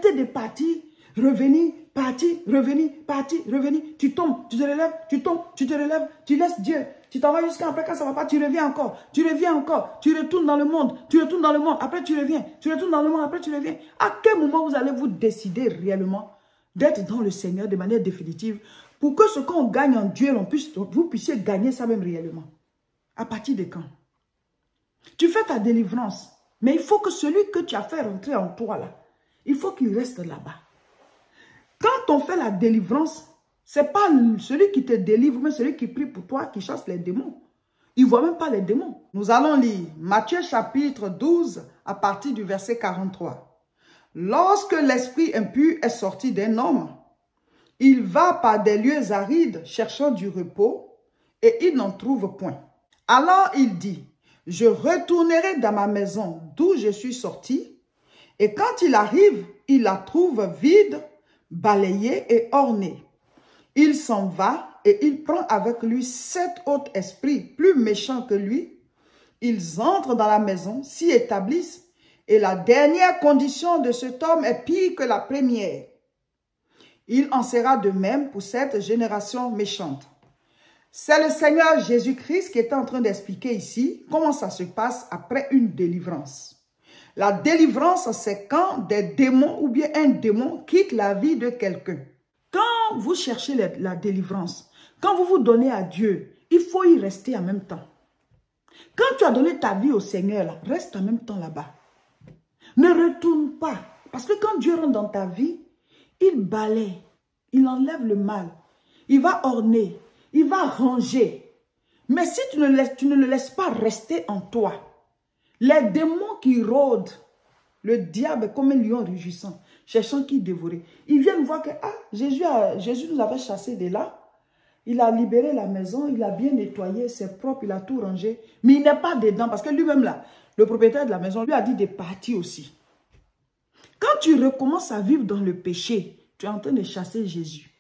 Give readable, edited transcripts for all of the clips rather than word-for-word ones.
Arrêtez de partir, revenir, partir, revenir, partir, revenir. Tu tombes, tu te relèves, tu tombes, tu te relèves, tu laisses Dieu. Tu t'en vas jusqu'à après, quand ça ne va pas, tu reviens encore, tu retournes dans le monde, tu retournes dans le monde, après tu reviens, tu retournes dans le monde, après tu reviens. À quel moment vous allez vous décider réellement d'être dans le Seigneur de manière définitive pour que ce qu'on gagne en Dieu, vous puissiez gagner ça même réellement? À partir de quand? Tu fais ta délivrance, mais il faut que celui que tu as fait rentrer en toi là, il faut qu'il reste là-bas. Quand on fait la délivrance, ce n'est pas celui qui te délivre, mais celui qui prie pour toi, qui chasse les démons. Il ne voit même pas les démons. Nous allons lire Matthieu chapitre 12 à partir du verset 43. Lorsque l'esprit impur est sorti d'un homme, il va par des lieux arides cherchant du repos et il n'en trouve point. Alors il dit, je retournerai dans ma maison d'où je suis sorti, et quand il arrive, il la trouve vide, balayée et ornée. Il s'en va et il prend avec lui 7 autres esprits plus méchants que lui. Ils entrent dans la maison, s'y établissent, et la dernière condition de cet homme est pire que la première. Il en sera de même pour cette génération méchante. C'est le Seigneur Jésus-Christ qui est en train d'expliquer ici comment ça se passe après une délivrance. La délivrance, c'est quand des démons ou bien un démon quitte la vie de quelqu'un. Quand vous cherchez la délivrance, quand vous vous donnez à Dieu, il faut y rester en même temps. Quand tu as donné ta vie au Seigneur, là, reste en même temps là-bas. Ne retourne pas. Parce que quand Dieu rentre dans ta vie, il balaye, il enlève le mal, il va orner, il va ranger. Mais si tu ne le laisses pas rester en toi, les démons qui rôdent, le diable comme un lion rugissant, cherchant qui dévorer, ils viennent voir que Jésus nous avait chassés de là. Il a libéré la maison, il a bien nettoyé, c'est propre, il a tout rangé. Mais il n'est pas dedans parce que lui-même là, le propriétaire de la maison lui a dit de partir aussi. Quand tu recommences à vivre dans le péché, tu es en train de chasser Jésus.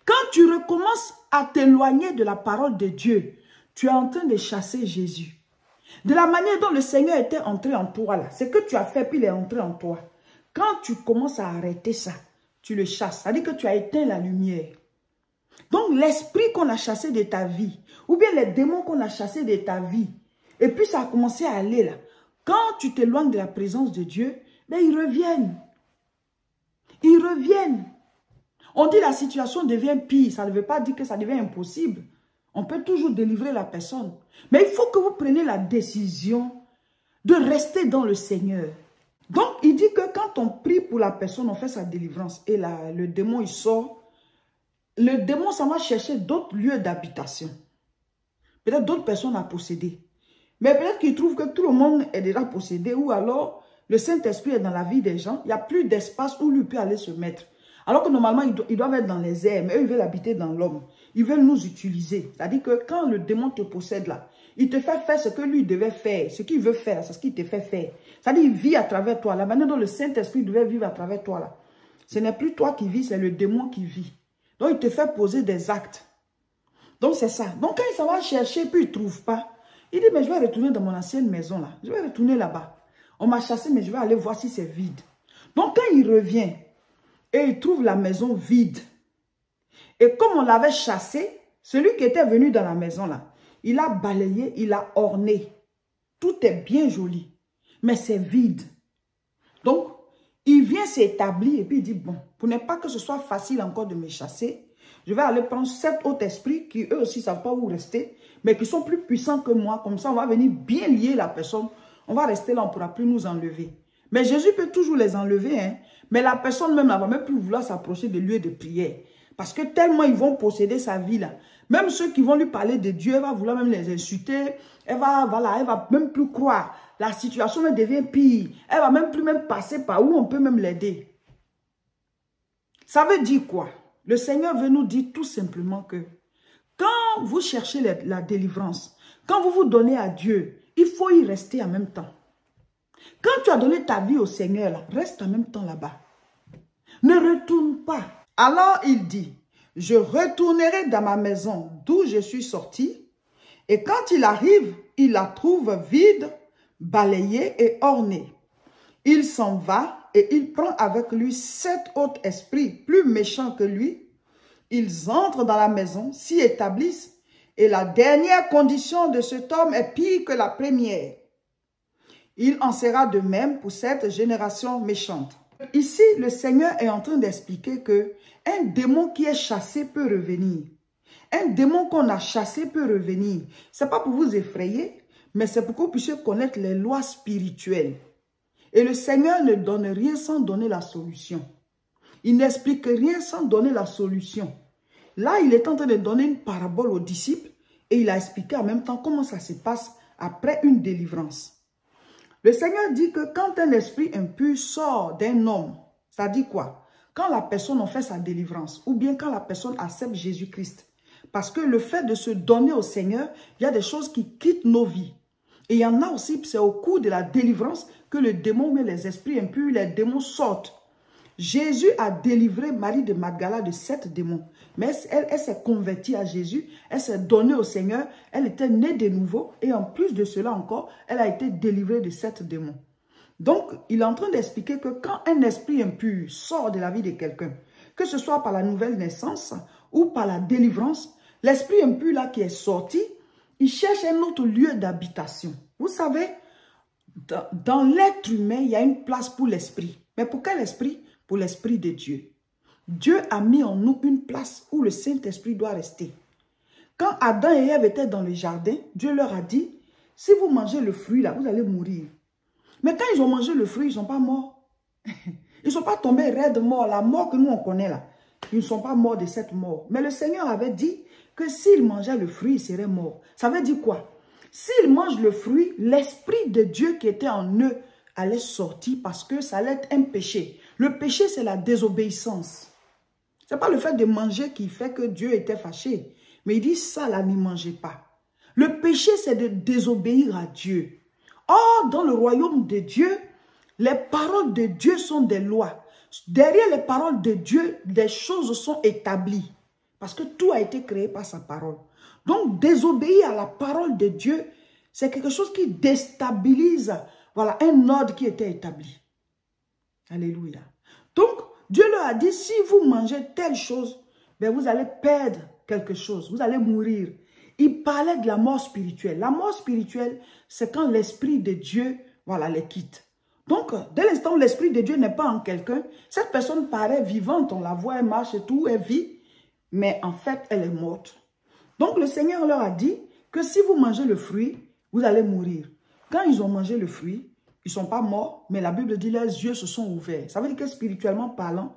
Quand tu recommences à t'éloigner de la parole de Dieu, tu es en train de chasser Jésus. De la manière dont le Seigneur était entré en toi là, c'est que tu as fait puis il est entré en toi. Quand tu commences à arrêter ça, tu le chasses. Ça veut dire que tu as éteint la lumière. Donc l'esprit qu'on a chassé de ta vie, ou bien les démons qu'on a chassés de ta vie, et puis ça a commencé à aller là. Quand tu t'éloignes de la présence de Dieu, ben ils reviennent. Ils reviennent. On dit la situation devient pire, ça ne veut pas dire que ça devient impossible. On peut toujours délivrer la personne. Mais il faut que vous preniez la décision de rester dans le Seigneur. Donc, il dit que quand on prie pour la personne, on fait sa délivrance. Et là, le démon, il sort. Le démon, ça va chercher d'autres lieux d'habitation. Peut-être d'autres personnes à posséder. Mais peut-être qu'il trouve que tout le monde est déjà possédé. Ou alors, le Saint-Esprit est dans la vie des gens. Il n'y a plus d'espace où lui peut aller se mettre. Alors que normalement, ils doivent être dans les airs. Mais eux, ils veulent habiter dans l'homme. Ils veulent nous utiliser. C'est-à-dire que quand le démon te possède là, il te fait faire ce que lui devait faire. Ce qu'il veut faire, c'est ce qu'il te fait faire. C'est-à-dire qu'il vit à travers toi. La manière dont le Saint-Esprit devait vivre à travers toi là. Ce n'est plus toi qui vis, c'est le démon qui vit. Donc, il te fait poser des actes. Donc, c'est ça. Donc, quand il s'en va chercher, puis il ne trouve pas, il dit, mais je vais retourner dans mon ancienne maison là. Je vais retourner là-bas. On m'a chassé, mais je vais aller voir si c'est vide. Donc, quand il revient et il trouve la maison vide, et comme on l'avait chassé, celui qui était venu dans la maison là, il a balayé, il a orné. Tout est bien joli, mais c'est vide. Donc, il vient s'établir et puis il dit, bon, pour ne pas que ce soit facile encore de me chasser, je vais aller prendre 7 autres esprits qui eux aussi ne savent pas où rester, mais qui sont plus puissants que moi. Comme ça, on va venir bien lier la personne. On va rester là, on ne pourra plus nous enlever. Mais Jésus peut toujours les enlever, hein. Mais la personne même ne va même plus vouloir s'approcher de lieux de prière. Parce que tellement ils vont posséder sa vie là. Même ceux qui vont lui parler de Dieu, elle va vouloir même les insulter. Elle va même plus croire. La situation devient pire. Elle va même plus passer par où on peut même l'aider. Ça veut dire quoi? Le Seigneur veut nous dire tout simplement que quand vous cherchez la délivrance, quand vous vous donnez à Dieu, il faut y rester en même temps. Quand tu as donné ta vie au Seigneur, là, reste en même temps là-bas. Ne retourne pas. Alors il dit, je retournerai dans ma maison d'où je suis sorti. Et quand il arrive, il la trouve vide, balayée et ornée. Il s'en va et il prend avec lui 7 autres esprits plus méchants que lui. Ils entrent dans la maison, s'y établissent, et la dernière condition de cet homme est pire que la première. Il en sera de même pour cette génération méchante. Ici, le Seigneur est en train d'expliquer que un démon qui est chassé peut revenir. Un démon qu'on a chassé peut revenir. Ce n'est pas pour vous effrayer, mais c'est pour que vous puissiez connaître les lois spirituelles. Et le Seigneur ne donne rien sans donner la solution. Il n'explique rien sans donner la solution. Là, il est en train de donner une parabole aux disciples et il a expliqué en même temps comment ça se passe après une délivrance. Le Seigneur dit que quand un esprit impur sort d'un homme, ça dit quoi? Quand la personne a fait sa délivrance ou bien quand la personne accepte Jésus-Christ. Parce que le fait de se donner au Seigneur, il y a des choses qui quittent nos vies. Et il y en a aussi, c'est au cours de la délivrance que le démon, mais les esprits impurs, les démons sortent. Jésus a délivré Marie de Magdala de 7 démons. Mais elle s'est convertie à Jésus, elle s'est donnée au Seigneur, elle était née de nouveau et en plus de cela encore, elle a été délivrée de 7 démons. Donc, il est en train d'expliquer que quand un esprit impur sort de la vie de quelqu'un, que ce soit par la nouvelle naissance ou par la délivrance, l'esprit impur là qui est sorti, il cherche un autre lieu d'habitation. Vous savez, dans l'être humain, il y a une place pour l'esprit. Mais pour quel esprit? Pour l'esprit de Dieu. Dieu a mis en nous une place où le Saint-Esprit doit rester. Quand Adam et Ève étaient dans le jardin, Dieu leur a dit, si vous mangez le fruit là, vous allez mourir. Mais quand ils ont mangé le fruit, ils ne sont pas morts. Ils ne sont pas tombés raides morts. La mort que nous on connaît là, ils ne sont pas morts de cette mort. Mais le Seigneur avait dit que s'ils mangeaient le fruit, ils seraient morts. Ça veut dire quoi? S'ils mangent le fruit, l'Esprit de Dieu qui était en eux allait sortir parce que ça allait être un péché. Le péché, c'est la désobéissance. Ce n'est pas le fait de manger qui fait que Dieu était fâché. Mais il dit ça là, n'y mangez pas. Le péché, c'est de désobéir à Dieu. Or, dans le royaume de Dieu, les paroles de Dieu sont des lois. Derrière les paroles de Dieu, des choses sont établies. Parce que tout a été créé par sa parole. Donc, désobéir à la parole de Dieu, c'est quelque chose qui déstabilise, voilà, un ordre qui était établi. Alléluia. Donc, Dieu leur a dit, si vous mangez telle chose, ben vous allez perdre quelque chose, vous allez mourir. Il parlait de la mort spirituelle. La mort spirituelle, c'est quand l'Esprit de Dieu, voilà, les quitte. Donc, dès l'instant où l'Esprit de Dieu n'est pas en quelqu'un, cette personne paraît vivante, on la voit, elle marche et tout, elle vit, mais en fait, elle est morte. Donc, le Seigneur leur a dit que si vous mangez le fruit, vous allez mourir. Quand ils ont mangé le fruit, ils ne sont pas morts, mais la Bible dit leurs yeux se sont ouverts. Ça veut dire que spirituellement parlant,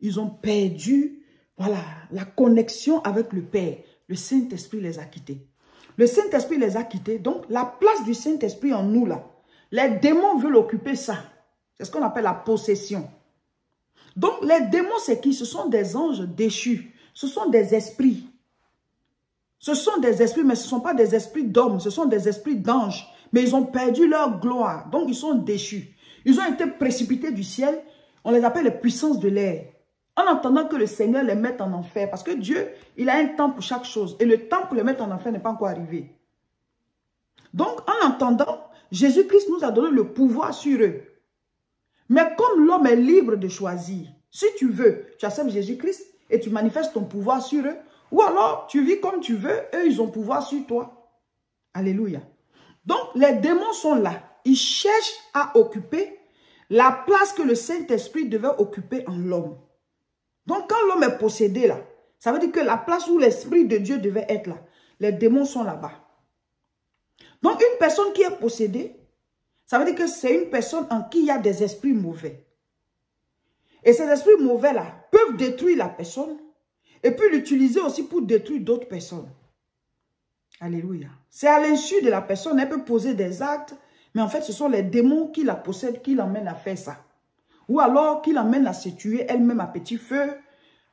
ils ont perdu, voilà, la connexion avec le Père. Le Saint-Esprit les a quittés. Le Saint-Esprit les a quittés. Donc, la place du Saint-Esprit en nous, là, les démons veulent occuper ça. C'est ce qu'on appelle la possession. Donc, les démons, c'est qui? Ce sont des anges déchus. Ce sont des esprits. Ce sont des esprits, mais ce ne sont pas des esprits d'hommes. Ce sont des esprits d'anges. Mais ils ont perdu leur gloire. Donc, ils sont déchus. Ils ont été précipités du ciel. On les appelle les puissances de l'air. En attendant que le Seigneur les mette en enfer. Parce que Dieu, il a un temps pour chaque chose. Et le temps pour les mettre en enfer n'est pas encore arrivé. Donc, en attendant, Jésus-Christ nous a donné le pouvoir sur eux. Mais comme l'homme est libre de choisir, si tu veux, tu acceptes Jésus-Christ et tu manifestes ton pouvoir sur eux. Ou alors, tu vis comme tu veux, eux, ils ont pouvoir sur toi. Alléluia. Donc, les démons sont là. Ils cherchent à occuper la place que le Saint-Esprit devait occuper en l'homme. Donc, quand l'homme est possédé là, ça veut dire que la place où l'Esprit de Dieu devait être là, les démons sont là-bas. Donc, une personne qui est possédée, ça veut dire que c'est une personne en qui il y a des esprits mauvais. Et ces esprits mauvais là peuvent détruire la personne et puis l'utiliser aussi pour détruire d'autres personnes. Alléluia. C'est à l'insu de la personne, elle peut poser des actes, mais en fait, ce sont les démons qui la possèdent, qui l'emmènent à faire ça. Ou alors, qui l'emmènent à se tuer elle-même à petit feu.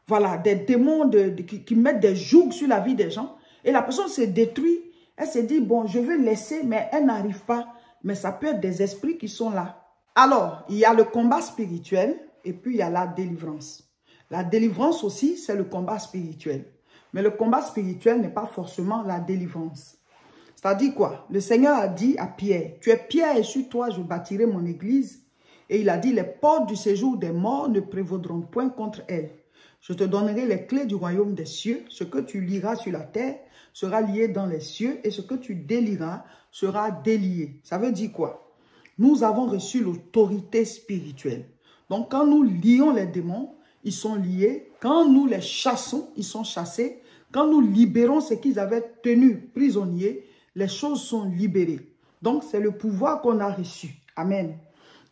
Voilà, des démons qui mettent des jougs sur la vie des gens. Et la personne se détruit. Elle se dit, bon, je veux laisser, mais elle n'arrive pas. Mais ça peut être des esprits qui sont là. Alors, il y a le combat spirituel et puis il y a la délivrance. La délivrance aussi, c'est le combat spirituel. Mais le combat spirituel n'est pas forcément la délivrance. C'est-à-dire quoi? Le Seigneur a dit à Pierre, tu es Pierre et sur toi je bâtirai mon église Et il a dit, les portes du séjour des morts ne prévaudront point contre elle. Je te donnerai les clés du royaume des cieux. Ce que tu liras sur la terre sera lié dans les cieux et ce que tu délieras sera délié. Ça veut dire quoi? Nous avons reçu l'autorité spirituelle. Donc, quand nous lions les démons, ils sont liés. Quand nous les chassons, ils sont chassés. Quand nous libérons ce qu'ils avaient tenu prisonniers, les choses sont libérées. Donc, c'est le pouvoir qu'on a reçu. Amen.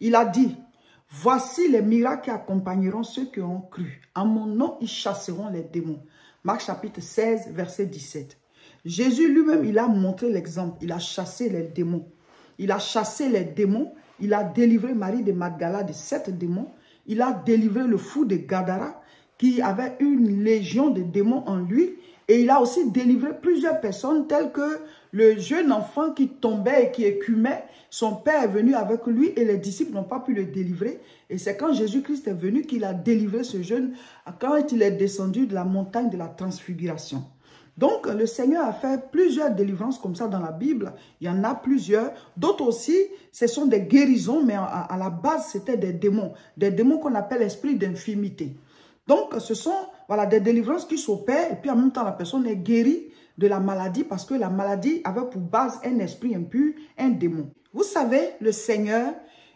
Il a dit, voici les miracles qui accompagneront ceux qui ont cru. En mon nom, ils chasseront les démons. Marc chapitre 16, verset 17. Jésus lui-même, il a montré l'exemple. Il a chassé les démons. Il a chassé les démons. Il a délivré Marie de Magdala de 7 démons. Il a délivré le fou de Gadara qui avait une légion de démons en lui. Et il a aussi délivré plusieurs personnes telles que le jeune enfant qui tombait et qui écumait. Son père est venu avec lui et les disciples n'ont pas pu le délivrer. Et c'est quand Jésus-Christ est venu qu'il a délivré ce jeune, quand il est descendu de la montagne de la transfiguration. Donc, le Seigneur a fait plusieurs délivrances comme ça dans la Bible. Il y en a plusieurs. D'autres aussi, ce sont des guérisons, mais à la base, c'était des démons qu'on appelle esprit d'infimité. Donc, ce sont voilà, des délivrances qui s'opèrent et puis en même temps, la personne est guérie de la maladie parce que la maladie avait pour base un esprit impur, un démon. Vous savez, le Seigneur,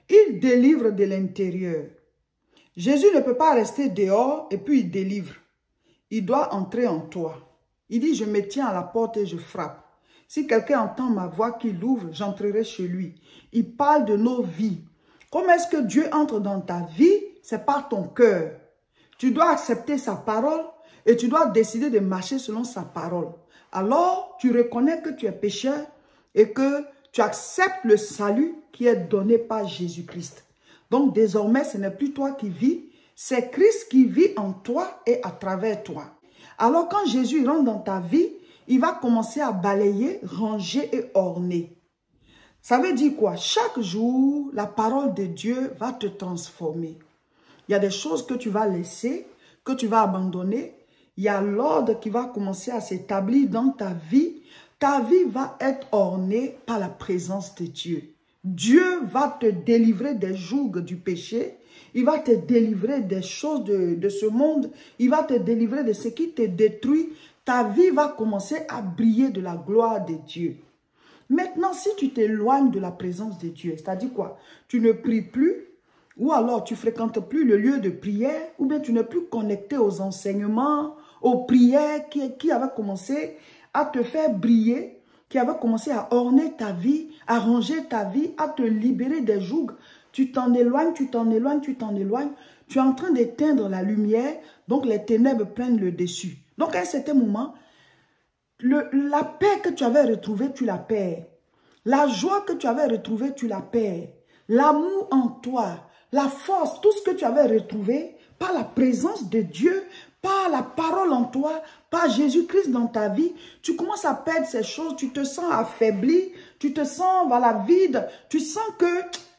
il délivre de l'intérieur. Jésus ne peut pas rester dehors et puis il délivre. Il doit entrer en toi. Il dit, je me tiens à la porte et je frappe. Si quelqu'un entend ma voix qu'il ouvre, j'entrerai chez lui. Il parle de nos vies. Comment est-ce que Dieu entre dans ta vie? C'est par ton cœur. Tu dois accepter sa parole et tu dois décider de marcher selon sa parole. Alors, tu reconnais que tu es pécheur et que tu acceptes le salut qui est donné par Jésus-Christ. Donc, désormais, ce n'est plus toi qui vis, c'est Christ qui vit en toi et à travers toi. Alors, quand Jésus rentre dans ta vie, il va commencer à balayer, ranger et orner. Ça veut dire quoi? Chaque jour, la parole de Dieu va te transformer. Il y a des choses que tu vas laisser, que tu vas abandonner. Il y a l'ordre qui va commencer à s'établir dans ta vie. Ta vie va être ornée par la présence de Dieu. Dieu va te délivrer des jougs du péché. Il va te délivrer des choses de ce monde. Il va te délivrer de ce qui te détruit. Ta vie va commencer à briller de la gloire de Dieu. Maintenant, si tu t'éloignes de la présence de Dieu, c'est-à-dire quoi? Tu ne pries plus, ou alors tu ne fréquentes plus le lieu de prière, ou bien tu n'es plus connecté aux enseignements, aux prières qui avaient commencé à te faire briller, qui avaient commencé à orner ta vie, à ranger ta vie, à te libérer des jougs. Tu t'en éloignes, tu t'en éloignes, tu t'en éloignes. Tu es en train d'éteindre la lumière, donc les ténèbres prennent le dessus. Donc à un certain moment, la paix que tu avais retrouvée, tu la perds. La joie que tu avais retrouvée, tu la perds. L'amour en toi, la force, tout ce que tu avais retrouvé par la présence de Dieu, par la parole en toi, par Jésus-Christ dans ta vie, tu commences à perdre ces choses, tu te sens affaibli, tu te sens voilà, vide, tu sens que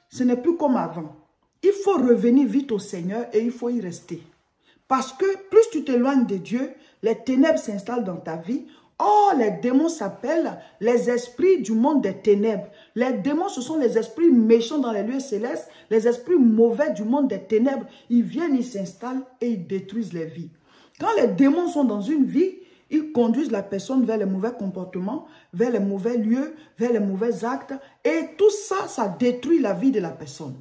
ce n'est plus comme avant. Il faut revenir vite au Seigneur et il faut y rester. Parce que plus tu t'éloignes de Dieu, les ténèbres s'installent dans ta vie. Or, les démons s'appellent les esprits du monde des ténèbres. Les démons, ce sont les esprits méchants dans les lieux célestes, les esprits mauvais du monde des ténèbres. Ils viennent, ils s'installent et ils détruisent les vies. Quand les démons sont dans une vie, ils conduisent la personne vers les mauvais comportements, vers les mauvais lieux, vers les mauvais actes. Et tout ça, ça détruit la vie de la personne.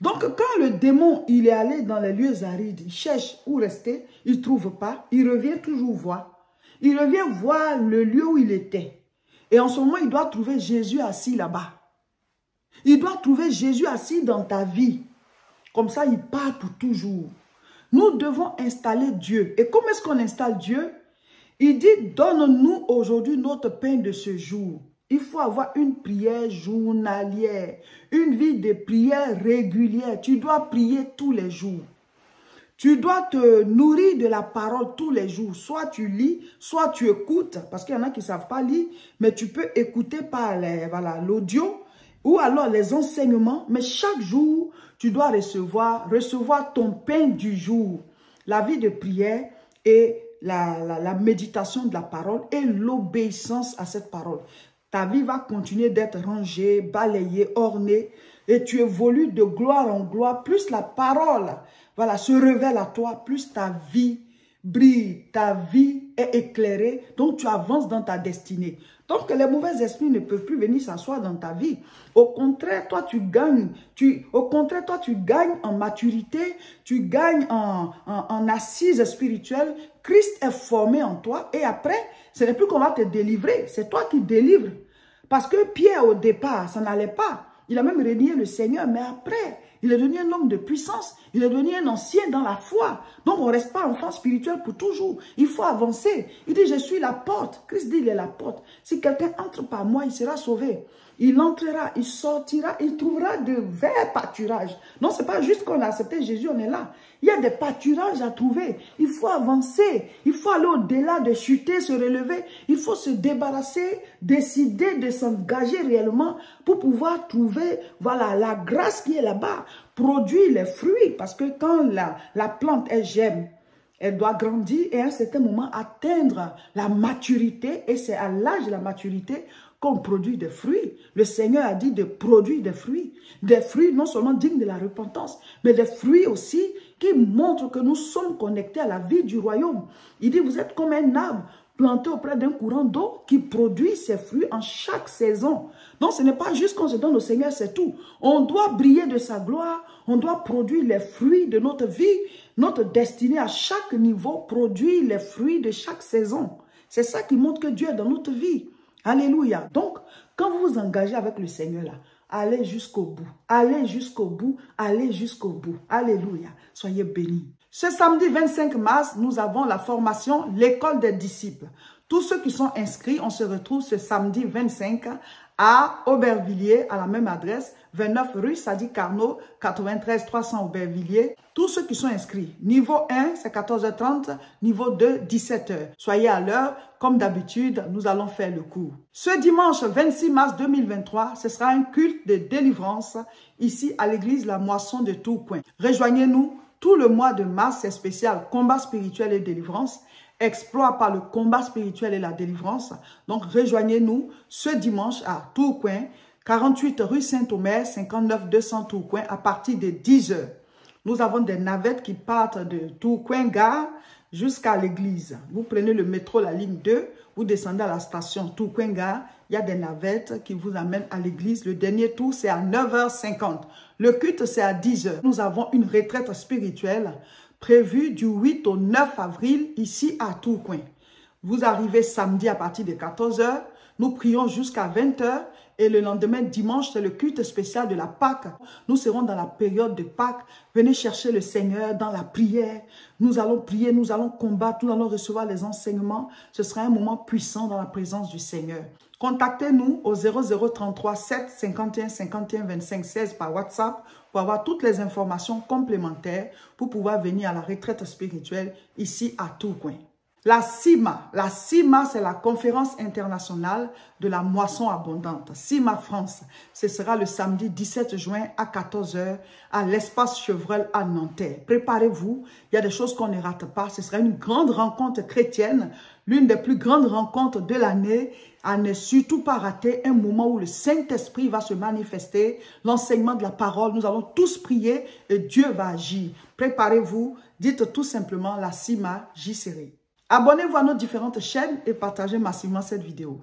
Donc, quand le démon, il est allé dans les lieux arides, il cherche où rester, il ne trouve pas, il revient toujours voir. Il revient voir le lieu où il était. Et en ce moment, il doit trouver Jésus assis là-bas. Il doit trouver Jésus assis dans ta vie. Comme ça, il part pour toujours. Nous devons installer Dieu. Et comment est-ce qu'on installe Dieu? Il dit, donne-nous aujourd'hui notre pain de ce jour. Il faut avoir une prière journalière, une vie de prière régulière. Tu dois prier tous les jours. Tu dois te nourrir de la parole tous les jours. Soit tu lis, soit tu écoutes. Parce qu'il y en a qui ne savent pas lire, mais tu peux écouter par l'audio ou alors les enseignements. Mais chaque jour, tu dois recevoir ton pain du jour. La vie de prière et la méditation de la parole et l'obéissance à cette parole. Ta vie va continuer d'être rangée, balayée, ornée. et tu évolues de gloire en gloire, plus la parole, voilà, se révèle à toi, plus ta vie brille, ta vie est éclairée, donc tu avances dans ta destinée. Donc les mauvais esprits ne peuvent plus venir s'asseoir dans ta vie. Au contraire, toi tu gagnes, en maturité, tu gagnes en assise spirituelle. Christ est formé en toi et après, ce n'est plus qu'on va te délivrer, c'est toi qui délivres. Parce que Pierre au départ, ça n'allait pas. Il a même renié le Seigneur, mais après, il est devenu un homme de puissance. Il est devenu un ancien dans la foi. Donc, on ne reste pas enfant spirituel pour toujours. Il faut avancer. Il dit, je suis la porte. Christ dit, il est la porte. Si quelqu'un entre par moi, il sera sauvé. Il entrera, il sortira, il trouvera de verts pâturages. Non, ce n'est pas juste qu'on a accepté Jésus, on est là. Il y a des pâturages à trouver. Il faut avancer. Il faut aller au-delà de chuter, se relever. Il faut se débarrasser, décider de s'engager réellement pour pouvoir trouver, voilà, la grâce qui est là-bas. Produire les fruits. Parce que quand la plante, elle germe, elle doit grandir et à un certain moment atteindre la maturité. Et c'est à l'âge de la maturité qu'on produit des fruits. Le Seigneur a dit de produire des fruits. Des fruits non seulement dignes de la repentance, mais des fruits aussi qui montrent que nous sommes connectés à la vie du royaume. Il dit, vous êtes comme un arbre planté auprès d'un courant d'eau qui produit ses fruits en chaque saison. Donc ce n'est pas juste qu'on se donne au Seigneur, c'est tout. On doit briller de sa gloire, on doit produire les fruits de notre vie, notre destinée à chaque niveau, produire les fruits de chaque saison. C'est ça qui montre que Dieu est dans notre vie. Alléluia. Donc, quand vous vous engagez avec le Seigneur là, allez jusqu'au bout. Allez jusqu'au bout. Allez jusqu'au bout. Alléluia. Soyez bénis. Ce samedi 25 mars, nous avons la formation L'école des disciples. Tous ceux qui sont inscrits, on se retrouve ce samedi 25 à Aubervilliers, à la même adresse, 29 rue Sadi Carnot, 93 300 Aubervilliers. Tous ceux qui sont inscrits, niveau 1, c'est 14h30, niveau 2, 17h. Soyez à l'heure, comme d'habitude, nous allons faire le cours. Ce dimanche 26 mars 2023, ce sera un culte de délivrance ici à l'église La Moisson de Tourcoing. Rejoignez-nous, tout le mois de mars, c'est spécial combat spirituel et délivrance. Exploit par le combat spirituel et la délivrance. Donc, rejoignez-nous ce dimanche à Tourcoing, 48 rue Saint-Omer, 59 200 Tourcoing, à partir de 10h. Nous avons des navettes qui partent de Tourcoing Gare jusqu'à l'église. Vous prenez le métro, la ligne 2, vous descendez à la station Tourcoing Gare. Il y a des navettes qui vous amènent à l'église. Le dernier tour, c'est à 9h50. Le culte, c'est à 10h. Nous avons une retraite spirituelle prévu du 8 au 9 avril ici à Tourcoing. Vous arrivez samedi à partir de 14h, nous prions jusqu'à 20h et le lendemain dimanche c'est le culte spécial de la Pâque. Nous serons dans la période de Pâques. Venez chercher le Seigneur dans la prière. Nous allons prier, nous allons combattre, nous allons recevoir les enseignements. Ce sera un moment puissant dans la présence du Seigneur. Contactez-nous au 0033 7 51 51 25 16 par WhatsApp pour avoir toutes les informations complémentaires pour pouvoir venir à la retraite spirituelle ici à Tourcoing. La CIMA c'est la conférence internationale de la moisson abondante. CIMA France, ce sera le samedi 17 juin à 14h à l'espace Chevreul à Nanterre. Préparez-vous, il y a des choses qu'on ne rate pas. Ce sera une grande rencontre chrétienne, l'une des plus grandes rencontres de l'année. À ne surtout pas rater un moment où le Saint-Esprit va se manifester, l'enseignement de la parole. Nous allons tous prier et Dieu va agir. Préparez-vous, dites tout simplement la CIMA, j'y serai. Abonnez-vous à nos différentes chaînes et partagez massivement cette vidéo.